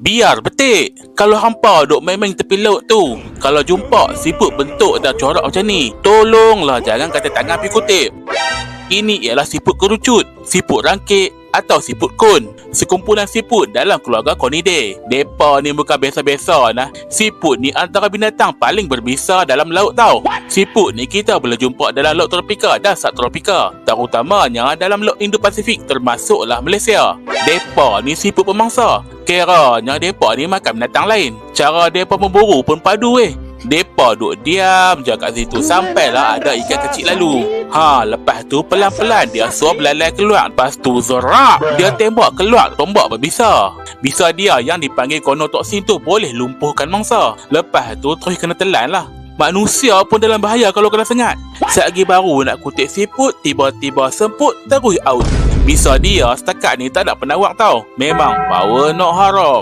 Biar betik. Kalau hampa duk main-main tepi laut tu, kalau jumpa siput bentuk dan corak macam ni, tolonglah jangan kata tangan pergi kutip. Ini ialah siput kerucut, siput rangkik atau siput kun. Sekumpulan siput dalam keluarga Conidae. Depa ni bukan biasa-biasa nah. Siput ni antara binatang paling berbisa dalam laut tau. Siput ni kita boleh jumpa dalam laut tropika dan subtropika, terutamanya dalam laut Indo-Pasifik termasuklah Malaysia. Depa ni siput pemangsa. Kiranya depa ni makan binatang lain. Cara depa memburu pun padu Depa duk diam je kat situ sampailah ada ikan kecil lalu. Lepas tu pelan-pelan dia suap belalai keluar. Lepas tu zerak, dia tembak keluar tombak berbisa. Bisa dia yang dipanggil konotoksin tu boleh lumpuhkan mangsa. Lepas tu terus kena telan lah. Manusia pun dalam bahaya kalau kena sengat. Selagi baru nak kutip siput, tiba-tiba semput terus out. Bisa dia setakat ni tak ada penawak tau. Memang power not haram.